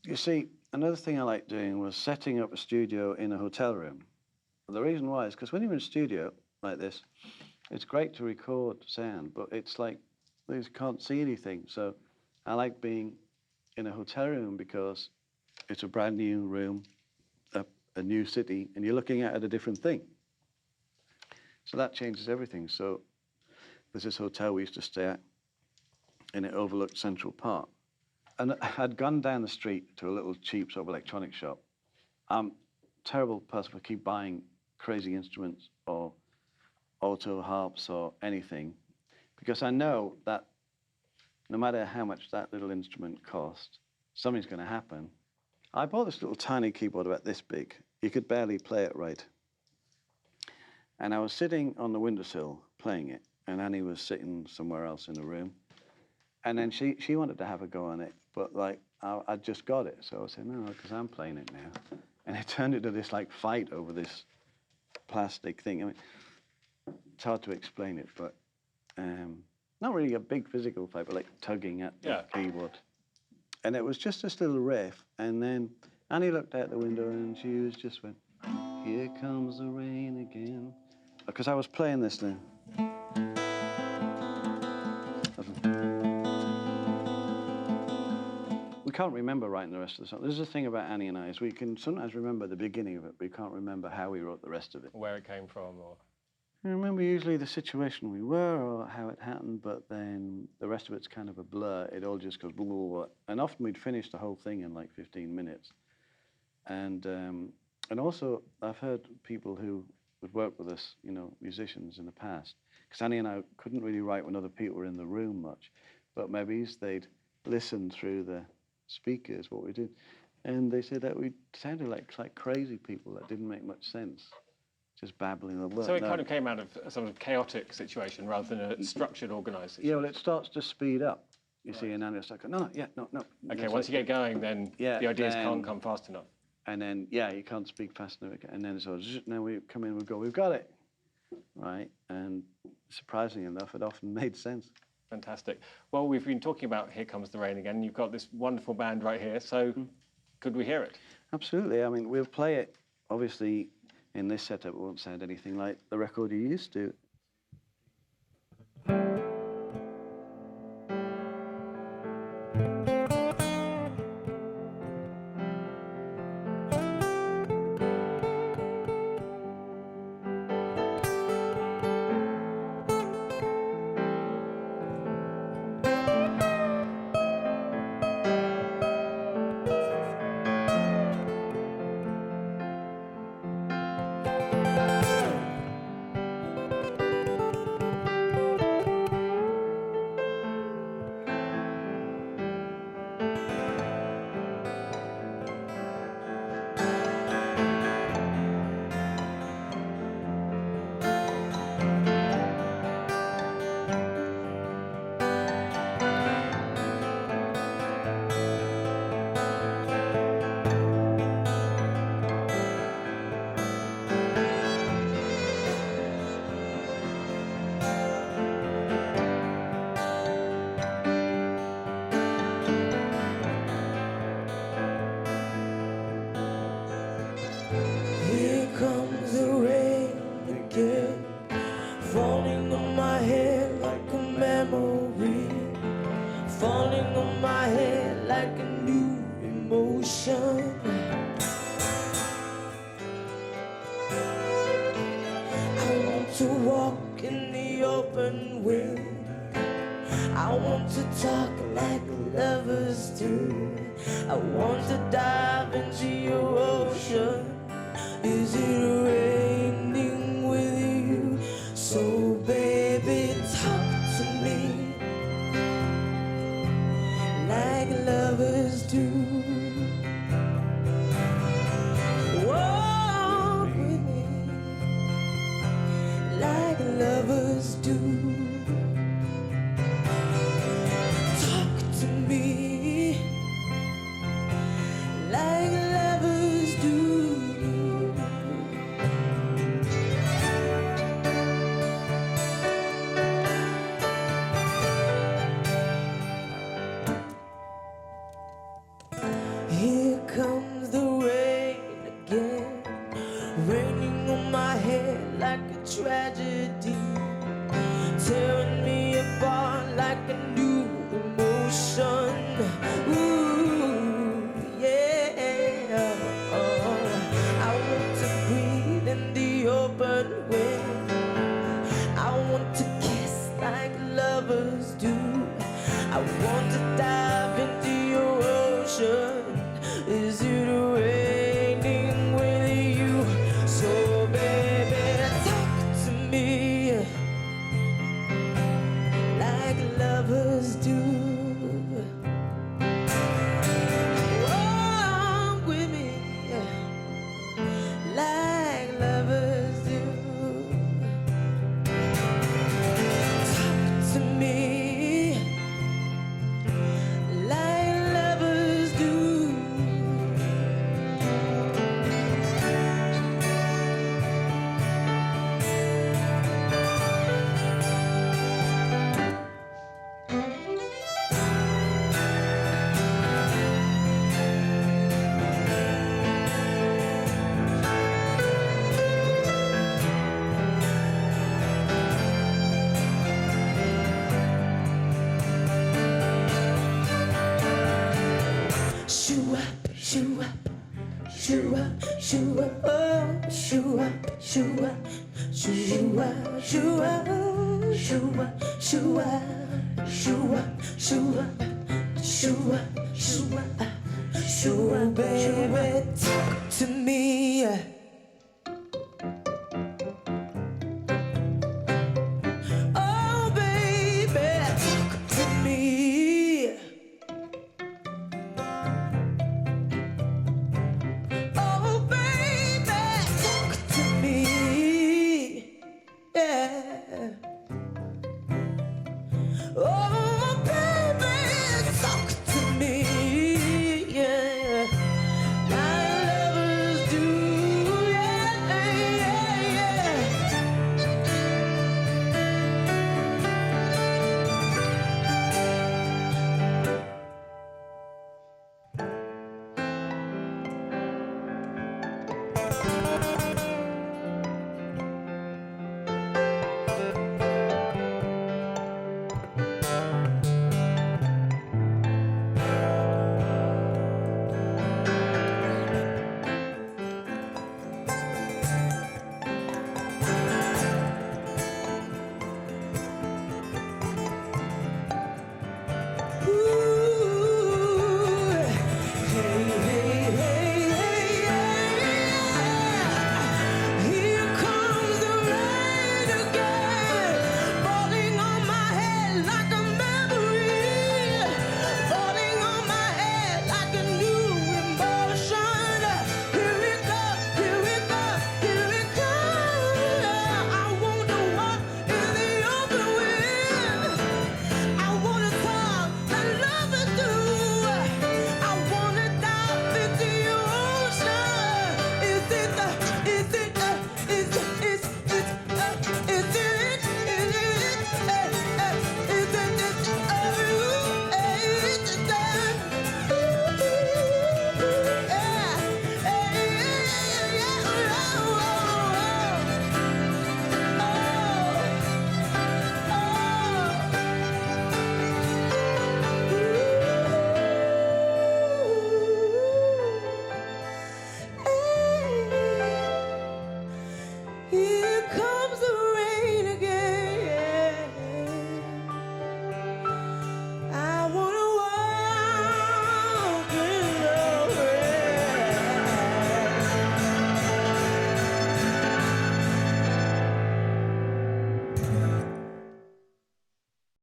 You see, another thing I liked doing was setting up a studio in a hotel room. The reason why is because when you're in a studio like this, it's great to record sound, but it's like you can't see anything. So I like being in a hotel room because it's a brand new room, a new city, and you're looking at a different thing. So that changes everything. So there's this hotel we used to stay at, and it overlooked Central Park. And I'd gone down the street to a little cheap sort of electronic shop. I'm a terrible person for keep buying crazy instruments or auto harps or anything, because I know that no matter how much that little instrument costs, something's going to happen. I bought this little tiny keyboard about this big. You could barely play it right. And I was sitting on the windowsill playing it, and Annie was sitting somewhere else in the room. And then she wanted to have a go on it, but like I just got it. So I said, no, because I'm playing it now. And it turned into this like fight over this plastic thing. I mean, it's hard to explain it, but not really a big physical fight, but like tugging at the keyboard. And it was just this little riff. And then Annie looked out the window and she just went, here comes the rain again. Because I was playing this thing. We can't remember writing the rest of the song. This is the thing about Annie and I, is we can sometimes remember the beginning of it, but we can't remember how we wrote the rest of it. Where it came from, or... I remember usually the situation we were or how it happened, but then the rest of it's kind of a blur. It all just goes blah, blah, blah. And often we'd finish the whole thing in like 15 minutes. And also, I've heard people who would work with us, you know, musicians in the past, because Annie and I couldn't really write when other people were in the room much, but maybe they'd listen through the speakers, what we did, and they said that we sounded like crazy people that didn't make much sense. Just babbling the words. So it kind of came out of a sort of chaotic situation rather than a structured, organised situation. Yeah, well, it starts to speed up, you see, and then it's like, no. Okay, once you get going, then the ideas can't come fast enough. And then, you can't speak fast enough, and then it's all, now we come in, we go, we've got it, right? And surprisingly enough, it often made sense. Fantastic. Well, we've been talking about Here Comes the Rain Again. You've got this wonderful band right here, so could we hear it? Absolutely. I mean, we'll play it, obviously. In this setup, it won't sound anything like the record you used to. ocean? Is it raining with you? So baby, talk to me like lovers do. Walk with me like lovers do. Talk to me like lovers do. Shoo up, shoo up, shoo up, shoo up, oh, shoo up, shoo up, shoo up, shoo up, shoo up, shoo up, shoo up, shoo up, shoo up, shoo up, shoo up, baby, talk to me.